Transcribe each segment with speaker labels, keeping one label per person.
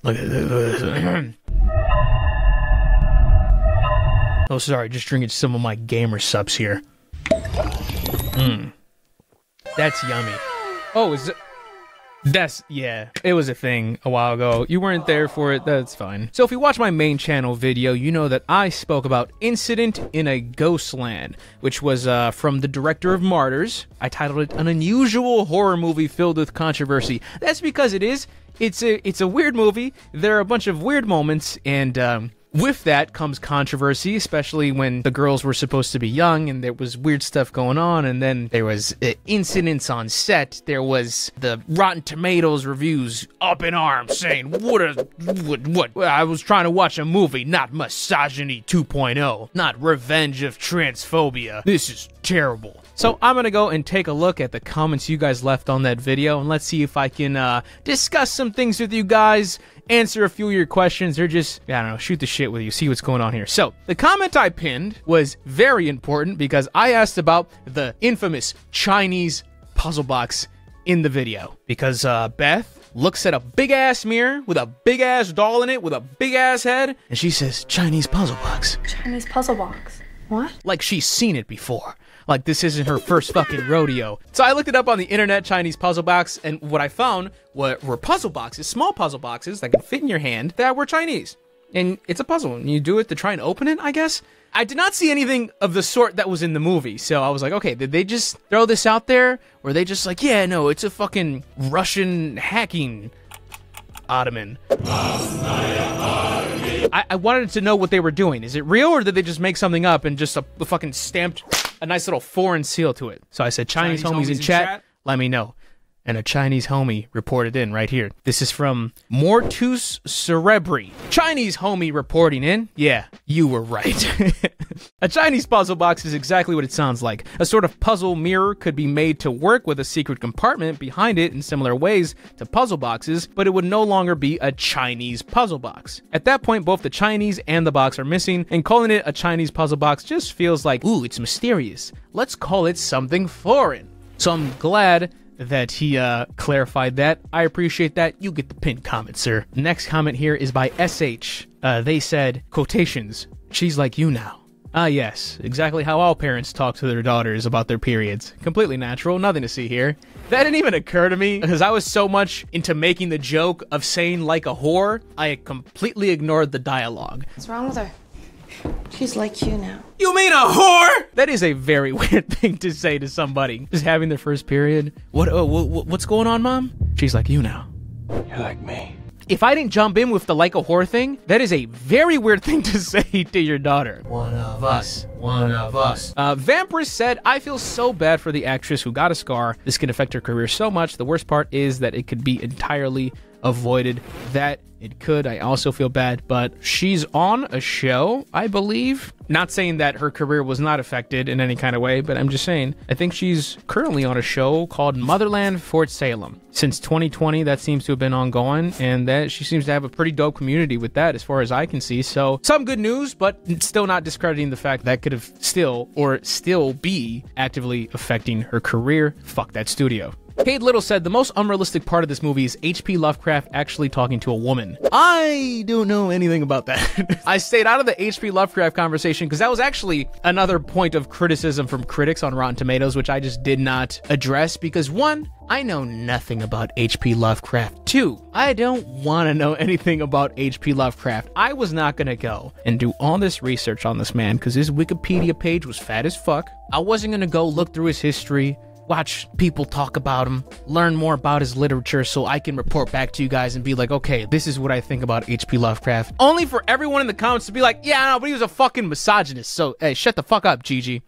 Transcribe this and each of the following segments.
Speaker 1: Look at this. Oh, sorry, just drinking some of my gamer subs here. That's yummy. Oh, is it? Yeah, it was a thing a while ago. You weren't there for it, that's fine. So if you watch my main channel video, you know that I spoke about Incident in a Ghostland, which was from the director of Martyrs. I titled it an unusual horror movie filled with controversy. That's because it is. It's a weird movie. There are a bunch of weird moments, and with that comes controversy, especially when the girls were supposed to be young and there was weird stuff going on, and then there was incidents on set. There was the Rotten Tomatoes reviews up in arms saying, what? I was trying to watch a movie, not Misogyny 2.0, not Revenge of Transphobia. This is terrible. So I'm gonna go and take a look at the comments you guys left on that video, and let's see if I can discuss some things with you guys, answer a few of your questions, or just, I don't know, shoot the shit with you, see what's going on here. So, the comment I pinned was very important because I asked about the infamous Chinese puzzle box in the video. Because Beth looks at a big-ass mirror with a big-ass doll in it with a big-ass head, and she says, Chinese puzzle box.
Speaker 2: Chinese puzzle box? What?
Speaker 1: Like she's seen it before. Like this isn't her first fucking rodeo. So I looked it up on the internet, Chinese puzzle box, and what I found were puzzle boxes, small puzzle boxes that can fit in your hand that were Chinese. And it's a puzzle, and you do it to try and open it, I guess? I did not see anything of the sort that was in the movie, so I was like, okay, did they just throw this out there? Or were they just like, yeah, no, it's a fucking Russian hacking ottoman? I wanted to know what they were doing. Is it real, or did they just make something up and just fucking stamped a nice little foreign seal to it? So I said, Chinese homies in chat, let me know. And a Chinese homie reported in right here. This is from Mortus Cerebri. Chinese homie reporting in. Yeah, you were right. A Chinese puzzle box is exactly what it sounds like. A sort of puzzle mirror could be made to work with a secret compartment behind it in similar ways to puzzle boxes, but it would no longer be a Chinese puzzle box. At that point, both the Chinese and the box are missing, and calling it a Chinese puzzle box just feels like, ooh, it's mysterious. Let's call it something foreign. So I'm glad that he clarified that. I appreciate that. You get the pinned comment, sir. Next comment here is by SH. They said, quotations, she's like you now. Ah, yes, exactly how all parents talk to their daughters about their periods. Completely natural, nothing to see here. That didn't even occur to me, because I was so much into making the joke of saying like a whore, I completely ignored the dialogue.
Speaker 2: What's wrong with her? She's like you now.
Speaker 1: You mean a whore? That is a very weird thing to say to somebody. Just having their first period. What's going on, Mom? She's like you now.
Speaker 3: You're like me.
Speaker 1: If I didn't jump in with the like a whore thing, that is a very weird thing to say to your daughter. One of us. One of us. Vampirus said, I feel so bad for the actress who got a scar. This can affect her career so much. The worst part is that it could be entirely avoided. That it could. I also feel bad, but she's on a show, I believe. Not saying that her career was not affected in any kind of way, but I'm just saying, I think she's currently on a show called Motherland Fort Salem. Since 2020, that seems to have been ongoing, and that she seems to have a pretty dope community with that as far as I can see. So some good news, but still not discrediting the fact that could have still be actively affecting her career. Fuck that studio. Cade Little said, the most unrealistic part of this movie is H.P. Lovecraft actually talking to a woman. I don't know anything about that. I stayed out of the H.P. Lovecraft conversation because that was actually another point of criticism from critics on Rotten Tomatoes, which I just did not address because, one, I know nothing about H.P. Lovecraft. Two, I don't want to know anything about H.P. Lovecraft. I was not going to go and do all this research on this man because his Wikipedia page was fat as fuck. I wasn't going to go look through his history, watch people talk about him, learn more about his literature so I can report back to you guys and be like, okay, this is what I think about H.P. Lovecraft. Only for everyone in the comments to be like, yeah, no, but he was a fucking misogynist, so hey, shut the fuck up, Gigi.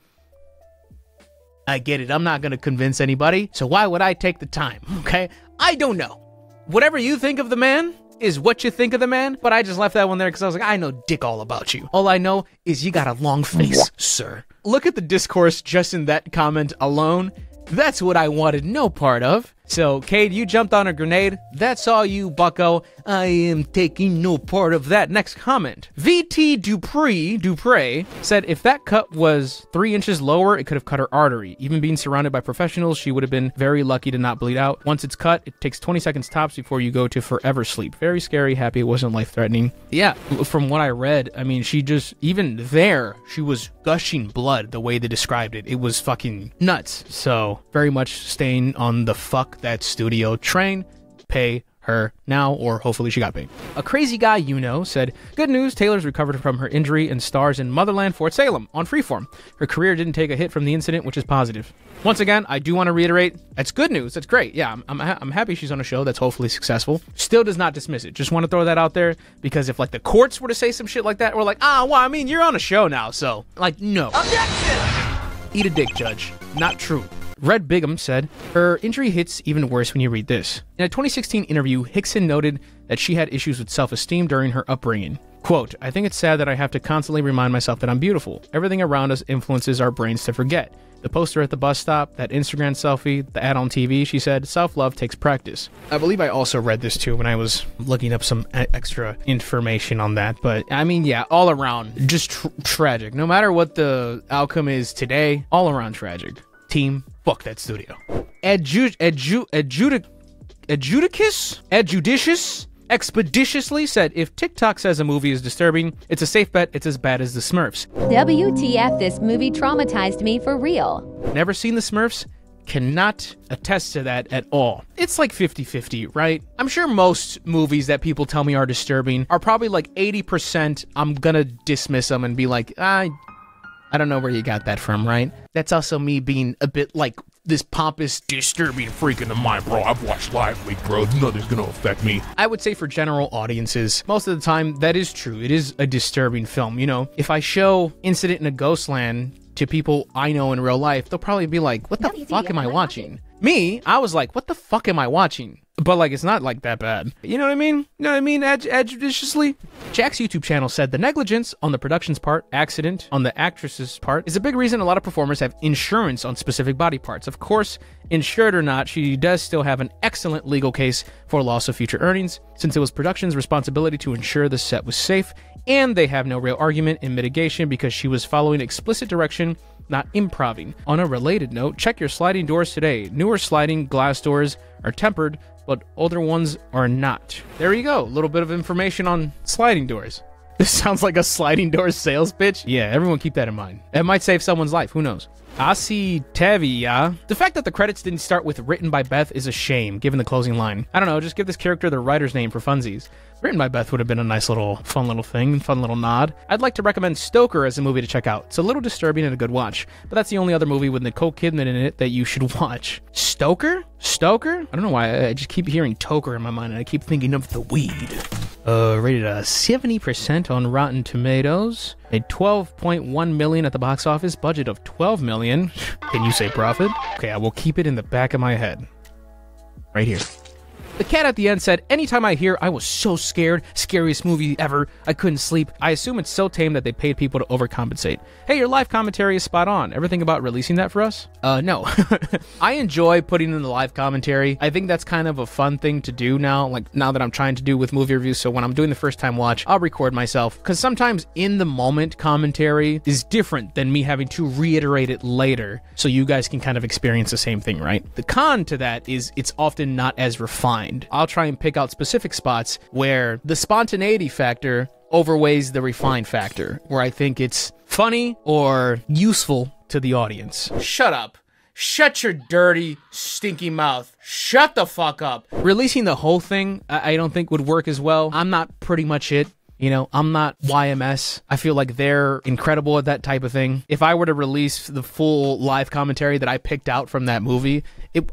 Speaker 1: I get it, I'm not gonna convince anybody, so why would I take the time, okay? I don't know. Whatever you think of the man is what you think of the man, but I just left that one there because I was like, I know dick all about you. All I know is you got a long face, sir. Look at the discourse just in that comment alone. That's what I wanted no part of. So, Cade, you jumped on a grenade. That's all you, bucko. I am taking no part of that. Next comment. VT Dupre said if that cut was 3 inches lower, it could have cut her artery. Even being surrounded by professionals, she would have been very lucky to not bleed out. Once it's cut, it takes 20 seconds tops before you go to forever sleep. Very scary. Happy it wasn't life-threatening. Yeah, from what I read, I mean, she just, even there, she was gushing blood the way they described it. It was fucking nuts. So, very much staying on the fuck that studio train. Pay her now, or hopefully she got paid. A crazy guy said, good news, Taylor's recovered from her injury and stars in Motherland Fort Salem on Freeform. Her career didn't take a hit from the incident, which is positive. Once again, I do want to reiterate, that's good news. That's great. Yeah, I'm happy she's on a show that's hopefully successful. Still does not dismiss it. Just want to throw that out there, because if like the courts were to say some shit like that, we're like, well, I mean, you're on a show now, so like, no. Objection! Eat a dick, judge. Not true. Red Bigham said, her injury hits even worse when you read this. In a 2016 interview, Hickson noted that she had issues with self-esteem during her upbringing. Quote, I think it's sad that I have to constantly remind myself that I'm beautiful. Everything around us influences our brains to forget. The poster at the bus stop, that Instagram selfie, the ad on TV, she said, self-love takes practice. I believe I also read this too when I was looking up some extra information on that. But I mean, yeah, all around, just tragic. No matter what the outcome is today, all around tragic. Team, fuck that studio. Adjudicious expeditiously said, if TikTok says a movie is disturbing, it's a safe bet it's as bad as the Smurfs.
Speaker 3: WTF, this movie traumatized me for real.
Speaker 1: Never seen the Smurfs? Cannot attest to that at all. It's like 50-50, right? I'm sure most movies that people tell me are disturbing are probably like 80% I'm gonna dismiss them and be like, I don't know where you got that from, right? That's also me being a bit like this pompous, disturbing freak in the mind, bro. I've watched Live Leak, bro. Nothing's gonna affect me. I would say for general audiences, most of the time, that is true. It is a disturbing film. You know, if I show Incident in a Ghostland to people I know in real life, they'll probably be like, what the fuck am I watching? Me, I was like, what the fuck am I watching? But like, it's not like that bad. You know what I mean? You know what I mean? Adjudiciously. Jack's YouTube channel said the negligence on the production's part, accident on the actress's part, is a big reason a lot of performers have insurance on specific body parts. Of course, insured or not, she does still have an excellent legal case for loss of future earnings, since it was production's responsibility to ensure the set was safe, and they have no real argument in mitigation because she was following explicit direction, not improving. On a related note, check your sliding doors today. Newer sliding glass doors are tempered, but older ones are not. There you go. A little bit of information on sliding doors. This sounds like a sliding door sales pitch. Yeah, everyone keep that in mind. It might save someone's life. Who knows? Asi Tevia. The fact that the credits didn't start with written by Beth is a shame, given the closing line. I don't know, just give this character the writer's name for funsies. Written by Beth would have been a nice little, fun little thing, fun little nod. I'd like to recommend Stoker as a movie to check out. It's a little disturbing and a good watch, but that's the only other movie with Nicole Kidman in it that you should watch. Stoker? Stoker? I don't know why, I just keep hearing Toker in my mind, and I keep thinking of the weed. Rated a 70% on Rotten Tomatoes. Made $12.1 million at the box office. Budget of $12 million. Can you say profit? Okay, I will keep it in the back of my head. Right here. The cat at the end said, anytime I hear I was so scared, scariest movie ever, I couldn't sleep, I assume it's so tame that they paid people to overcompensate. Hey, your live commentary is spot on. Ever think about releasing that for us? No. I enjoy putting in the live commentary. I think that's kind of a fun thing to do now, like now that I'm trying to do with movie reviews. So when I'm doing the first time watch, I'll record myself. Because sometimes in the moment commentary is different than me having to reiterate it later. So you guys can kind of experience the same thing, right? The con to that is it's often not as refined. I'll try and pick out specific spots where the spontaneity factor overweighs the refined factor, where I think it's funny or useful to the audience. Shut up. Shut your dirty, stinky mouth. Shut the fuck up. Releasing the whole thing, I don't think would work as well. I'm not pretty much it. You know, I'm not YMS. I feel like they're incredible at that type of thing. If I were to release the full live commentary that I picked out from that movie,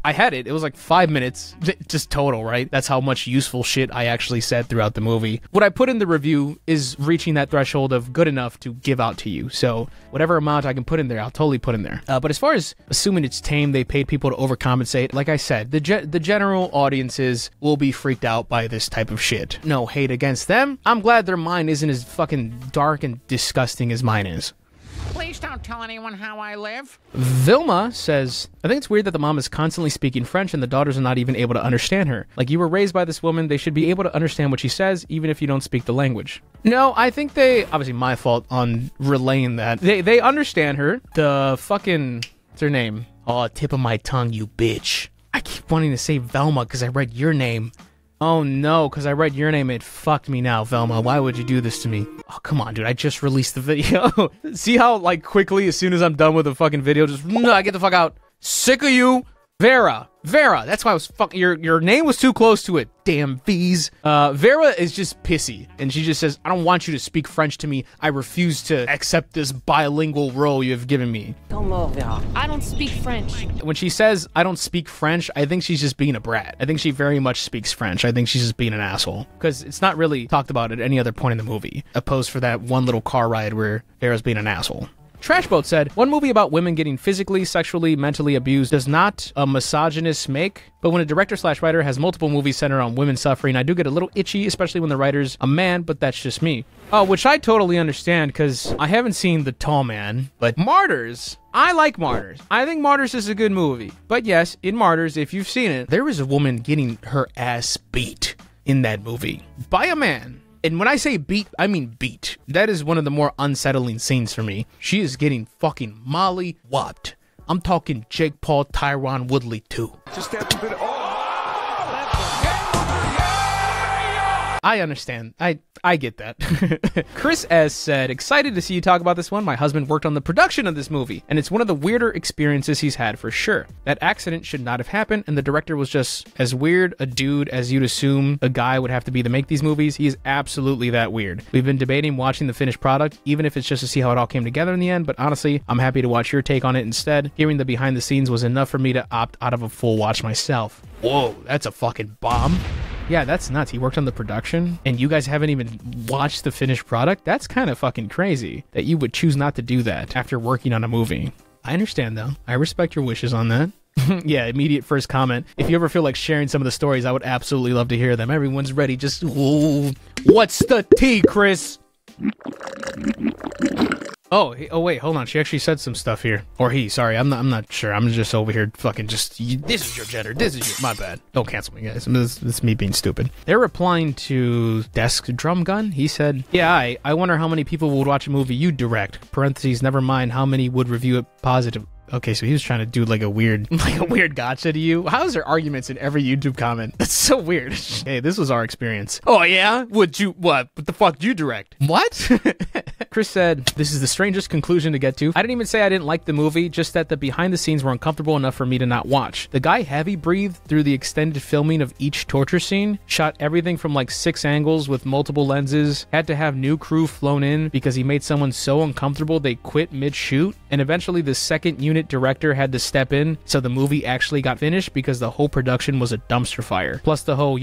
Speaker 1: I had it. It was like 5 minutes, just total, right? That's how much useful shit I actually said throughout the movie. What I put in the review is reaching that threshold of good enough to give out to you. So whatever amount I can put in there, I'll totally put in there. But as far as assuming it's tame, they paid people to overcompensate, like I said, the general audiences will be freaked out by this type of shit. No hate against them. I'm glad their mind isn't as fucking dark and disgusting as mine is.
Speaker 4: Please Please don't tell anyone how I live.
Speaker 1: Vilma says, I think it's weird that the mom is constantly speaking French and the daughters are not even able to understand her. Like, you were raised by this woman, they should be able to understand what she says, even if you don't speak the language. No, I think they, obviously my fault on relaying that. They understand her. The fucking, what's her name? Oh, tip of my tongue, you bitch. I keep wanting to say Velma because I read your name. Oh no, because I read your name, it fucked me now, Velma. Why would you do this to me? Oh, come on, dude, I just released the video. See how, like, quickly, as soon as I'm done with the fucking video, just, get the fuck out. Sick of you. Vera, that's why I was fucking, your name was too close to it, damn V's. Vera is just pissy, and she just says, I don't want you to speak French to me. I refuse to accept this bilingual role you have given me.
Speaker 2: I don't speak French.
Speaker 1: When she says, I don't speak French, I think she's just being a brat. I think she very much speaks French. I think she's just being an asshole, because it's not really talked about at any other point in the movie, opposed for that one little car ride where Vera's being an asshole. Trashboat said, one movie about women getting physically, sexually, mentally abused does not a misogynist make, but when a director/writer has multiple movies centered on women suffering, I do get a little itchy, especially when the writer's a man, but that's just me. Which I totally understand, because I haven't seen The Tall Man, but Martyrs, I like Martyrs. I think Martyrs is a good movie. But yes, in Martyrs, if you've seen it, there was a woman getting her ass beat in that movie by a man. And when I say beat, I mean beat. That is one of the more unsettling scenes for me. She is getting fucking molly-whopped. I'm talking Jake Paul, Tyron Woodley too. Just step a bit. I understand. I get that. Chris S. said, excited to see you talk about this one. My husband worked on the production of this movie, and it's one of the weirder experiences he's had for sure. That accident should not have happened, and the director was just as weird a dude as you'd assume a guy would have to be to make these movies. He is absolutely that weird. We've been debating watching the finished product, even if it's just to see how it all came together in the end, but honestly, I'm happy to watch your take on it instead. Hearing the behind the scenes was enough for me to opt out of a full watch myself. Whoa, that's a fucking bomb. Yeah, that's nuts. He worked on the production, and you guys haven't even watched the finished product? That's kind of fucking crazy that you would choose not to do that after working on a movie. I understand, though. I respect your wishes on that. Yeah, immediate first comment. If you ever feel like sharing some of the stories, I would absolutely love to hear them. Everyone's ready. Just, ooh, what's the tea, Chris? Oh, wait, hold on. She actually said some stuff here. Or he, sorry. I'm not sure. I'm just over here fucking just, this is your gender. This is your, my bad. Don't cancel me, guys. This is me being stupid. They're replying to Desk Drum Gun. He said, yeah, I wonder how many people would watch a movie you direct. Parentheses, never mind how many would review it positive. Okay, so he was trying to do like a weird gotcha to you. How is there arguments in every YouTube comment? That's so weird. Hey, this was our experience. Oh yeah? What the fuck did you direct? What? Chris said, this is the strangest conclusion to get to. I didn't even say I didn't like the movie, just that the behind the scenes were uncomfortable enough for me to not watch. The guy heavy breathed through the extended filming of each torture scene, shot everything from like 6 angles with multiple lenses, had to have new crew flown in because he made someone so uncomfortable they quit mid-shoot, and eventually the second unit director had to step in so the movie actually got finished because the whole production was a dumpster fire. Plus the whole,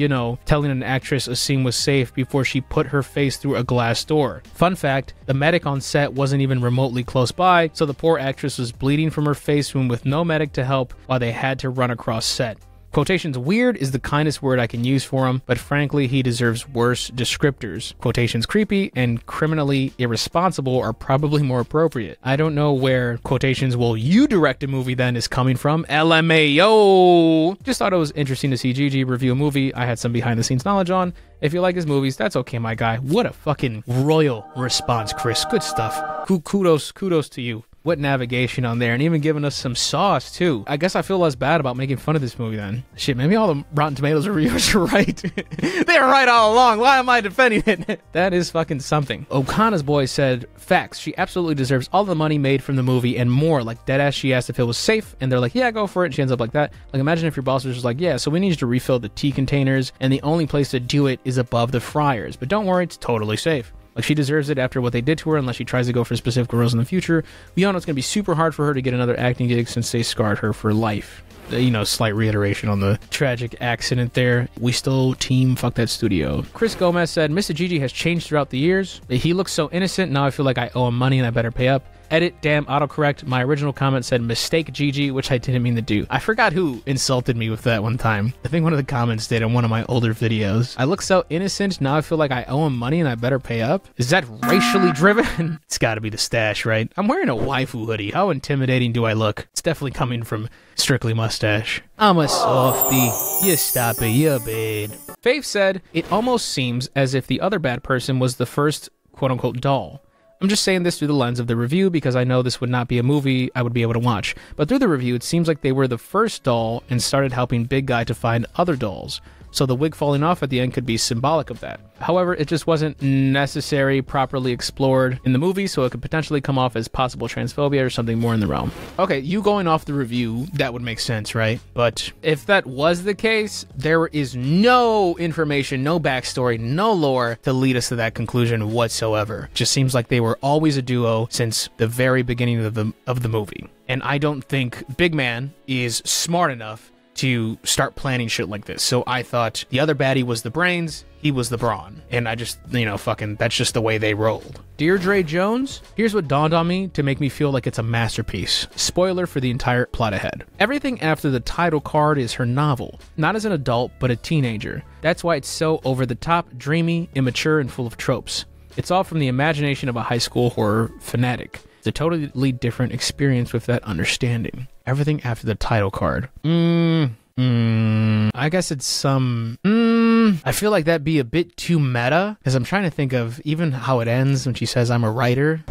Speaker 1: telling an actress a scene was safe before she put her face through a glass door. Fun fact, the medic on set wasn't even remotely close by, so the poor actress was bleeding from her face wound with no medic to help while they had to run across set. Quotations weird is the kindest word I can use for him, but frankly, he deserves worse descriptors. Quotations creepy and criminally irresponsible are probably more appropriate. I don't know where quotations will you direct a movie then is coming from. LMAO! Just thought it was interesting to see Gigi review a movie I had some behind the scenes knowledge on. If you like his movies, that's okay, my guy. What a fucking royal response, Chris. Good stuff. Kudos to you. What navigation on there, and even giving us some sauce too. I guess I feel less bad about making fun of this movie then. Shit, maybe all the Rotten Tomatoes reviewers are right. They were right all along. Why am I defending it? That is fucking something. Okana's boy said, facts. She absolutely deserves all the money made from the movie and more. Like deadass, she asked if it was safe, and they're like, yeah, go for it. And she ends up like that. Like imagine if your boss was just like, yeah, so we need you to refill the tea containers, and the only place to do it is above the fryers. But don't worry, it's totally safe. Like, she deserves it after what they did to her, unless she tries to go for specific roles in the future. We all know it's going to be super hard for her to get another acting gig since they scarred her for life. Slight reiteration on the tragic accident there. We still team fuck that studio. Chris Gomez said, Mr. Gigi has changed throughout the years. He looks so innocent, now I feel like I owe him money and I better pay up. Edit, damn, autocorrect. My original comment said mistake Gigi, which I didn't mean to do. I forgot who insulted me with that one time. I think one of the comments did on one of my older videos. I look so innocent, now I feel like I owe him money and I better pay up. Is that racially driven? It's gotta be the stash, right? I'm wearing a waifu hoodie. How intimidating do I look? It's definitely coming from Strictly Mustache. I'm a softie. You stop it, you're bad. Faith said, it almost seems as if the other bad person was the first quote-unquote doll. I'm just saying this through the lens of the review because I know this would not be a movie I would be able to watch. But through the review, it seems like they were the first doll and started helping Big Guy to find other dolls. So the wig falling off at the end could be symbolic of that. However, it just wasn't necessary, properly explored in the movie, so it could potentially come off as possible transphobia or something more in the realm. Okay, you going off the review, that would make sense, right? But if that was the case, there is no information, no backstory, no lore to lead us to that conclusion whatsoever. Just seems like they were always a duo since the very beginning of the movie. And I don't think Big Man is smart enough to start planning shit like this. So I thought the other baddie was the brains, he was the brawn. And I just, that's just the way they rolled. Deirdre Jones, here's what dawned on me to make me feel like it's a masterpiece. Spoiler for the entire plot ahead. Everything after the title card is her novel. Not as an adult, but a teenager. That's why it's so over the top, dreamy, immature, and full of tropes. It's all from the imagination of a high school horror fanatic. It's a totally different experience with that understanding. Everything after the title card. I guess it's some... I feel like that'd be a bit too meta, because I'm trying to think of even how it ends when she says I'm a writer.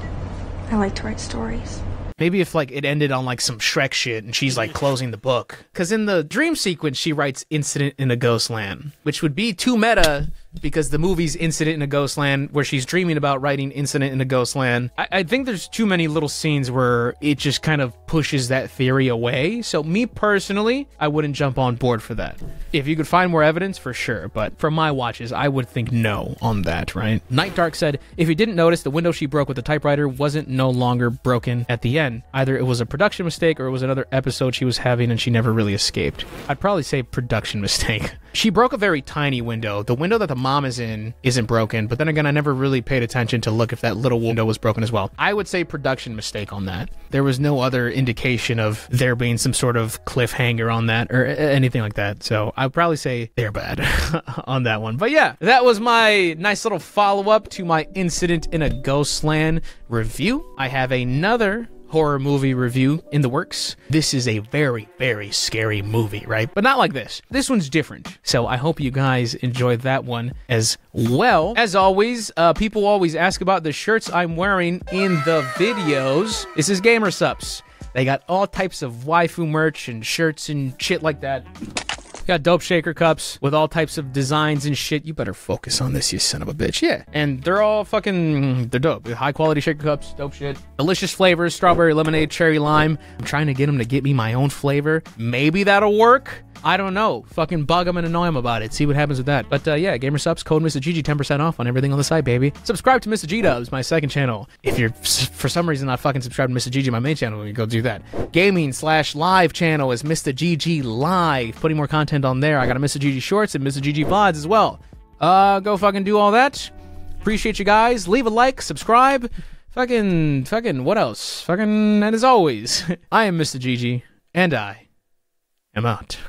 Speaker 5: I like to write stories.
Speaker 1: Maybe if it ended on some Shrek shit and she's closing the book. Because in the dream sequence, she writes Incident in a Ghost Land, which would be too meta because the movie's Incident in a Ghost Land where she's dreaming about writing Incident in a Ghost Land. I think there's too many little scenes where it just kind of pushes that theory away. So me personally, I wouldn't jump on board for that. If you could find more evidence, for sure. But from my watches, I would think no on that, right? Night Dark said, if you didn't notice, the window she broke with the typewriter wasn't no longer broken at the end. Either it was a production mistake or it was another episode she was having and she never really escaped. I'd probably say production mistake. She broke a very tiny window. The window that the mom is in isn't broken, but then again, I never really paid attention to look if that little window was broken as well. I would say production mistake on that. There was no other indication of there being some sort of cliffhanger on that or anything like that. So I'd probably say they're bad on that one. But yeah, that was my nice little follow-up to my Incident in a Ghostland review. I have another horror movie review in the works. This is a very, very scary movie, right? But not like this. This one's different. So I hope you guys enjoyed that one as well. As always, people always ask about the shirts I'm wearing in the videos. This is Gamer Supps. They got all types of waifu merch and shirts and shit like that. Got dope shaker cups with all types of designs and shit. You better focus on this, you son of a bitch. Yeah. And they're all they're dope. High quality shaker cups, dope shit. Delicious flavors, strawberry lemonade, cherry lime. I'm trying to get them to get me my own flavor. Maybe that'll work. I don't know. Fucking bug them and annoy them about it. See what happens with that. But yeah, Gamer Supps, code Mr. Gigi, 10% off on everything on the site, baby. Subscribe to Mr. G Dubs, my second channel. If you're for some reason not fucking subscribed to Mr. Gigi, my main channel, you go do that. Gaming/live channel is Mr. Gigi Live. Putting more content on there. I got a Mr. Gigi Shorts and Mr. Gigi Vlogs as well. Go fucking do all that. Appreciate you guys. Leave a like, subscribe. Fucking, what else? And as always, I am Mr. Gigi, and I am out.